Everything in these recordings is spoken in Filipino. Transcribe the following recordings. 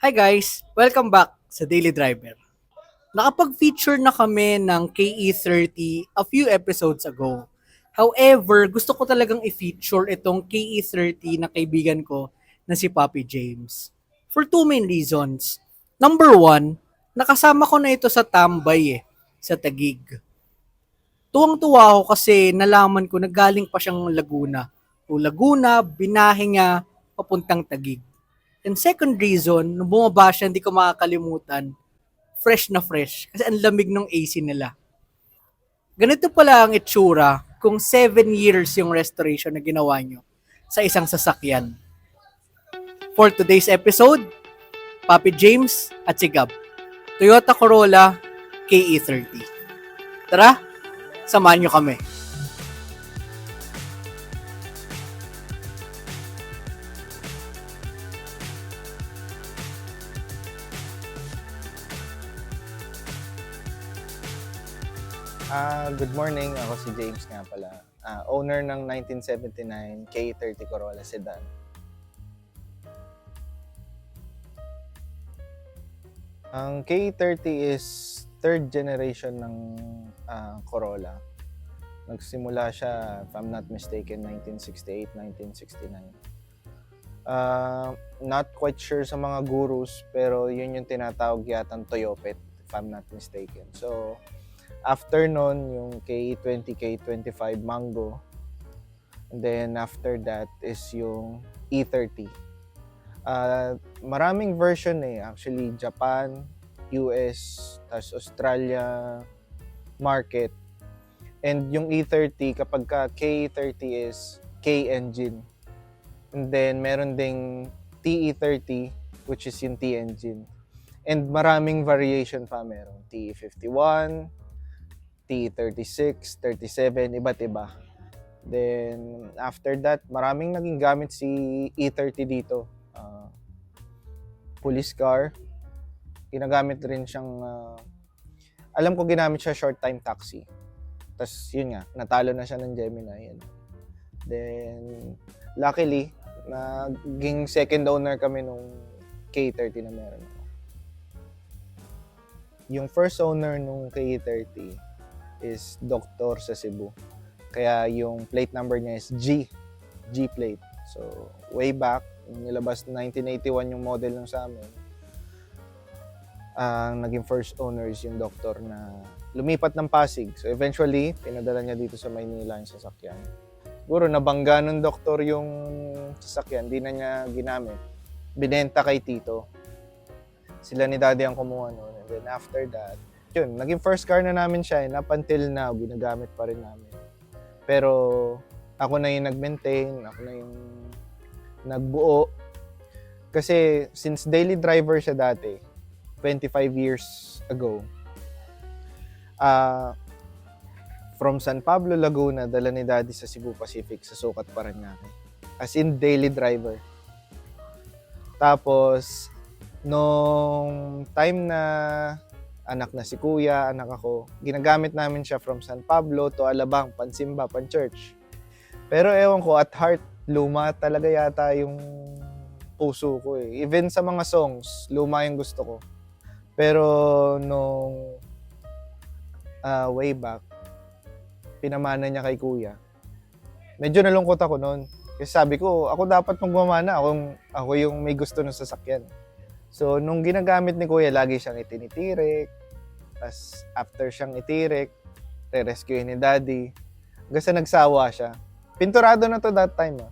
Hi guys! Welcome back sa Daily Driver. Nakapag-feature na kami ng KE30 a few episodes ago. However, gusto ko talagang i-feature itong KE30 na kaibigan ko na si Papi James. For two main reasons. Number one, nakasama ko na ito sa Tambay sa Tagig. Tuwang-tuwa ako kasi nalaman ko na galing pa siyang Laguna. O Laguna, binahe niya papuntang Tagig. And second reason, nung bumaba siya, hindi ko makakalimutan, fresh na fresh. Kasi ang lamig ng AC nila. Ganito pala ang itsura kung 7 years yung restoration na ginawa nyo sa isang sasakyan. For today's episode, Papi James at si Gab. Toyota Corolla KE30. Tara, samahan nyo kami. Good morning. Ako si James nga pala. Owner ng 1979 K30 Corolla Sedan. Ang K30 is third generation ng Corolla. Nagsimula siya, if I'm not mistaken, 1968, 1969. Not quite sure sa mga gurus, pero yun yung tinatawag yatang Toyopet, if I'm not mistaken. So, after nun, yung K20, K25 Mango. And then after that is yung E30. Maraming version Actually, Japan, US, tas Australia market. And yung E30, kapag ka K30 is K-engine. And then meron ding TE30, which is yung T-engine. And maraming variation pa meron. TE51, T36, 37, iba't iba. Then, after that, maraming naging gamit si E30 dito. Police car. Ginagamit rin siyang, alam ko ginamit siya short time taxi. Tapos, yun nga, natalo na siya ng Gemini. Yun. Then, luckily, naging second owner kami nung K30 na meron ako. Yung first owner nung K30 is Doktor sa Cebu. Kaya yung plate number niya is G plate. So, way back, nilabas 1981 yung model ng sa amin. Ang naging first owner is yung doktor na lumipat ng Pasig. So, eventually, pinadala niya dito sa Maynila yung sasakyan. Siguro, nabangga ng doktor yung sasakyan, di na niya ginamit. Binenta kay Tito. Sila ni Daddy ang kumuha noon. And then after that, yun, naging first car na namin siya. And up until now, ginagamit pa rin namin. Pero ako na yung nag-maintain, ako na yung nagbuo. Kasi since daily driver siya dati, 25 years ago, from San Pablo, Laguna, dala ni Daddy sa Cebu Pacific, sa Sukat, Parañaque. As in daily driver. Tapos, nung time na anak na si kuya, anak ako, ginagamit namin siya from San Pablo to Alabang, pansimba, pan-church. Pero ewan ko, at heart, luma talaga yata yung puso ko Even sa mga songs, luma yung gusto ko. Pero nung way back, pinamana niya kay kuya. Medyo nalungkot ako noon. Kasi sabi ko, ako dapat magmamana, ako yung may gusto ng sasakyan. So, nung ginagamit ni kuya, lagi siyang itinitirik. Tapos, after siyang itirik, re-rescue ni Daddy. Kasi nagsawa siya. Pinturado na to that time.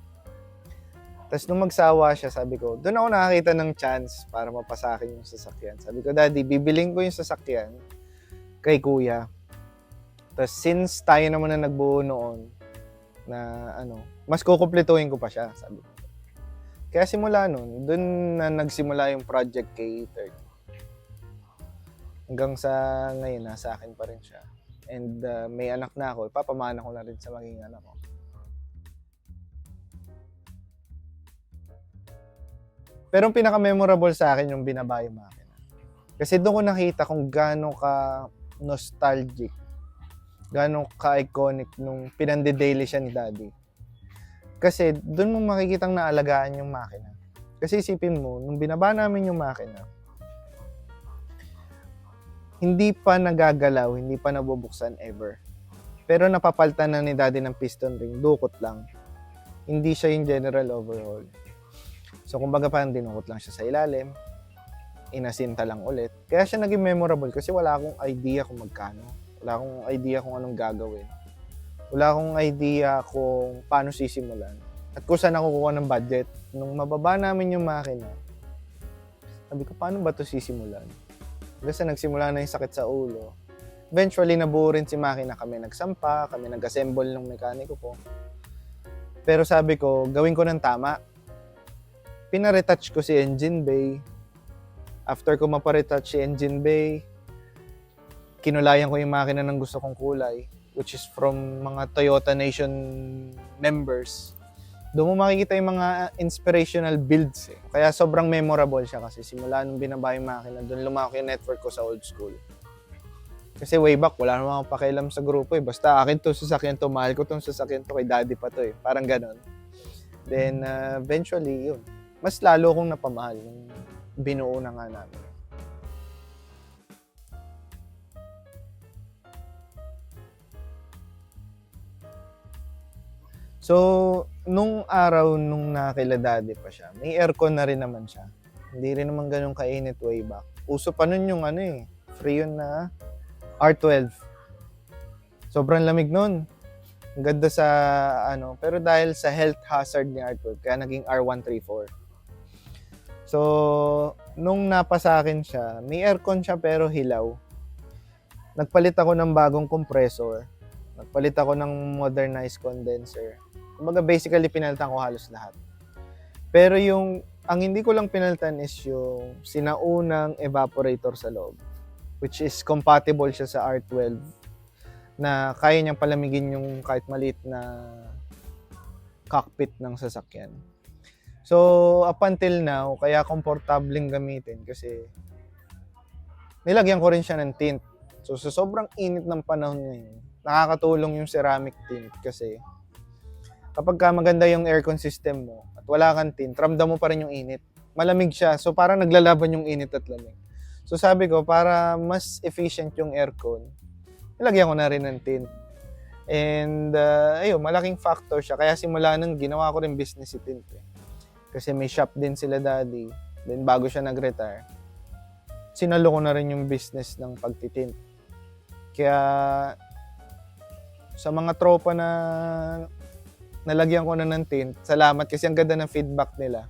Tapos, nung magsawa siya, sabi ko, doon ako nakakita ng chance para mapasakin yung sasakyan. Sabi ko, Daddy, bibiling ko yung sasakyan kay kuya. Tapos, since tayo naman na nagbuo noon, na mas kukumpletuhin ko pa siya, sabi ko. Kaya simula nun, dun na nagsimula yung project K30. Hanggang sa ngayon, nasa akin pa rin siya. And may anak na ako, ipapamana ko na rin sa maging anak ko. Pero ang pinaka-memorable sa akin yung binaba yung makina. Kasi doon ko nakita kung gaano ka nostalgic, gaano ka iconic nung pinande-daily siya ni Daddy. Kasi doon mo makikitang naalagaan yung makina. Kasi isipin mo, nung binaba namin yung makina, hindi pa nagagalaw, hindi pa nabubuksan ever. Pero napapalitan na ni daddy ng piston ring, dukot lang. Hindi siya yung general overhaul. So kumbaga parang dinukot lang siya sa ilalim, inasinta lang ulit. Kaya siya naging memorable kasi wala akong idea kung magkano. Wala akong idea kung anong gagawin. Wala akong idea kung paano sisimulan. At kung saan ako kukuha ng budget. Nung mababa namin yung makina, sabi ko, paano ba ito sisimulan? Kasi nagsimula na yung sakit sa ulo. Eventually, nabuo rin si makina. Kami nagsampa, kami nag-assemble ng mekaniko ko. Pero sabi ko, gawin ko ng tama. Pinaretouch ko si engine bay. After ko maparetouch si engine bay, kinulayan ko yung makina ng gusto kong kulay, which is from mga Toyota Nation members. Doon mo makikita yung mga inspirational builds eh. Kaya sobrang memorable siya kasi simula nung binaba yung makina, doon lumaki yung network ko sa old school. Kasi way back, wala naman akong pakialam sa grupo eh. Basta akin to sasakyan to, mahal ko tong sasakyan to, kay daddy pa to eh. Parang ganon. Then eventually, yun. Mas lalo kong napamahal yung binuo na nga namin. So, nung araw nung nakila daddy pa siya, may aircon na rin naman siya. Hindi rin naman ganun kainit way back. Uso pa nun yung free yun na R12. Sobrang lamig nun. Ang ganda sa pero dahil sa health hazard ni R12, kaya naging R134. So, nung napa sa akin siya, may aircon siya pero hilaw. Nagpalit ako ng bagong compressor. Nagpalit ako ng modernized condenser. Kumbaga basically pinalitan ko halos lahat. Pero ang hindi ko lang pinalitan is yung sinaunang evaporator sa loob, which is compatible siya sa R12 na kaya niyang palamigin yung kahit maliit na cockpit ng sasakyan. So up until now, kaya komportableng gamitin kasi nilagyan ko rin siya ng tint. So sa sobrang init ng panahon ngayon, nakakatulong yung ceramic tint kasi kapag maganda yung aircon system mo at wala kang tint, ramdam mo pa rin yung init. Malamig siya. So parang naglalaban yung init at lamig. So sabi ko, para mas efficient yung aircon, nilagyan ko na rin ng tint. And ayun, malaking factor siya. Kaya simula nang ginawa ko rin business si tint eh. Kasi may shop din sila daddy. Then bago siya nag-retire, sinalo ko na rin yung business ng pagtitint. Kaya sa mga tropa na nalagyan ko na ng tint, salamat kasi ang ganda ng feedback nila.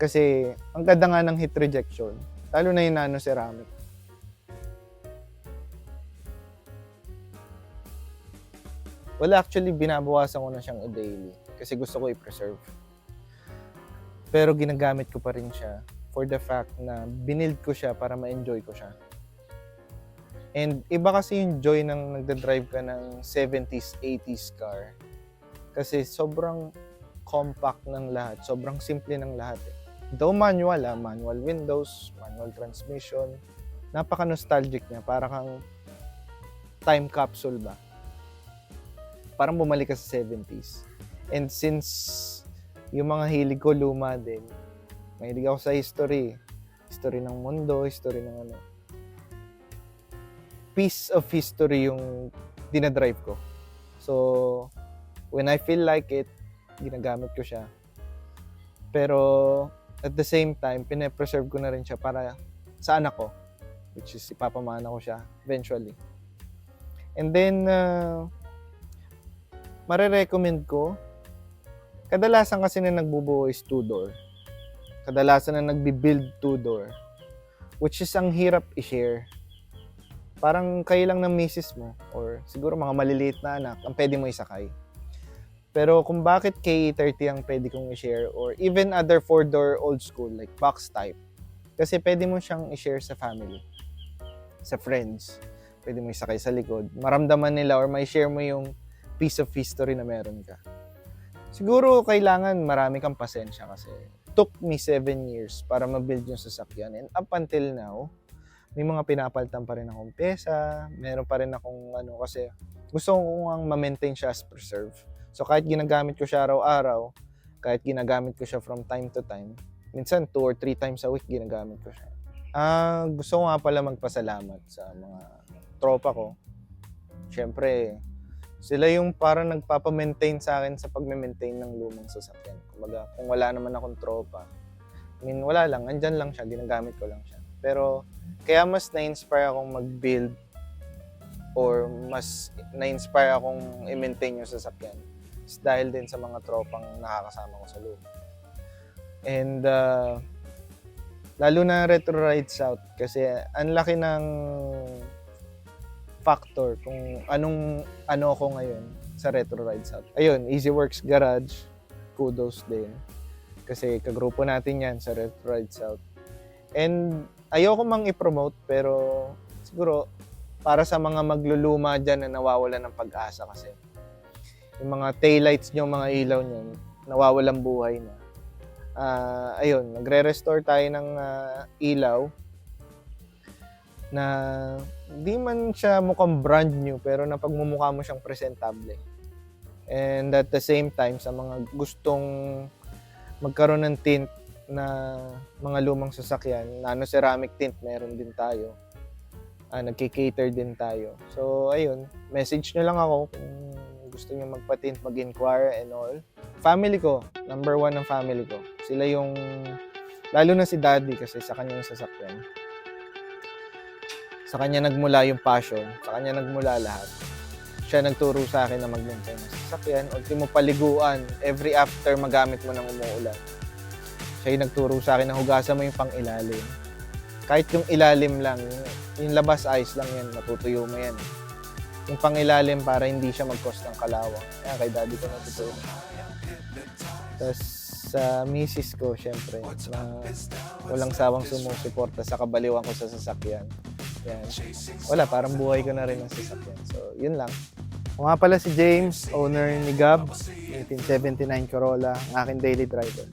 Kasi ang ganda nga ng heat rejection, lalo na yung nano ceramic. Well, actually, binabawasan ko na siyang daily kasi gusto ko i-preserve. Pero ginagamit ko pa rin siya for the fact na binild ko siya para ma-enjoy ko siya. And iba kasi yung joy ng nagda-drive ka ng 70s, 80s car. Kasi sobrang compact ng lahat, sobrang simple ng lahat eh. Though manual manual windows, manual transmission, napaka-nostalgic niya, para kang time capsule ba? Parang bumalik ka sa 70s. And since yung mga hilig ko luma din, mahilig ako sa history ng mundo, history ng piece of history yung dinadrive ko. So, when I feel like it, ginagamit ko siya. Pero, at the same time, pine-preserve ko na rin siya para sa anak ko, which is ipapamana ko siya eventually. And then, marirecommend ko, kadalasan kasi na nagbubuo is 2-door. Kadalasan na nagbi-build 2-door, which is ang hirap i-share. Parang kayo lang ng misis mo, or siguro mga maliliit na anak, ang pwede mo isakay. Pero kung bakit K30 ang pwede kong i-share, or even other 4-door old school, like box type, kasi pwede mo siyang i-share sa family, sa friends. Pwede mo isakay sa likod. Maramdaman nila or may share mo yung piece of history na meron ka. Siguro kailangan marami kang pasensya kasi took me 7 years para ma-build yung sasakyan. And up until now, may mga pinapalitan pa rin akong pyesa, meron pa rin akong kasi gusto ko nga ma-maintain siya as preserve. So kahit ginagamit ko siya araw-araw, Kahit ginagamit ko siya from time to time. Minsan 2 or 3 times a week ginagamit ko siya. Gusto ko nga pala magpasalamat sa mga tropa ko. Siyempre, sila yung parang nagpapa-maintain sa akin sa pag-maintain ng lumang sasakyan. Kumbaga, kung wala naman akong tropa, wala lang, andyan lang siya, ginagamit ko lang siya. Pero, kaya mas na-inspire akong mag-build or mas na-inspire akong i-maintain yung sasakyan is dahil din sa mga tropang nakakasama ko sa loob. And, lalo na Retro Rides Out kasi ang laki ng factor kung ano ako ngayon sa Retro Rides Out. Ayun, EasyWorks Garage, kudos din. Kasi kagrupo natin yan sa Retro Rides Out. And ayoko mang i-promote pero siguro para sa mga magluluma dyan na nawawalan ng pag-asa kasi yung mga taillights nyo, mga ilaw nyo, nawawalan buhay na. Ayun, nagre-restore tayo ng ilaw na di man siya mukhang brand new pero napagmumukha mo siyang presentable. And at the same time, sa mga gustong magkaroon ng tint na mga lumang sasakyan, nano-ceramic tint, meron din tayo. Nagki-cater din tayo. So, ayun, message nyo lang ako kung gusto nyo magpa-tint, mag-inquire and all. Family ko, number 1 ng family ko. Sila yung, lalo na si daddy kasi sa kanya yung sasakyan. Sa kanya nagmula yung passion, sa kanya nagmula lahat. Siya nagturo sa akin na mag-maintain ng sasakyan. Ultimo paliguan, every after magamit mo ng umuulan. Siya yung nagturo sa akin na hugasan mo yung pang-ilalim. Kahit yung ilalim lang, yung labas ayos lang yan, matutuyo mo yan. Yung pang-ilalim para hindi siya mag-cause ng kalawang. Kaya kay daddy ko natuturo. Tapos sa misis ko, syempre, na walang sawang sumusuporta sa kabaliwan ko sa sasakyan. Yan. Wala, parang buhay ko na rin ang sasakyan. So, yun lang. Ako nga pala si James, owner ni Gab, 1979 Corolla, ang aking daily driver.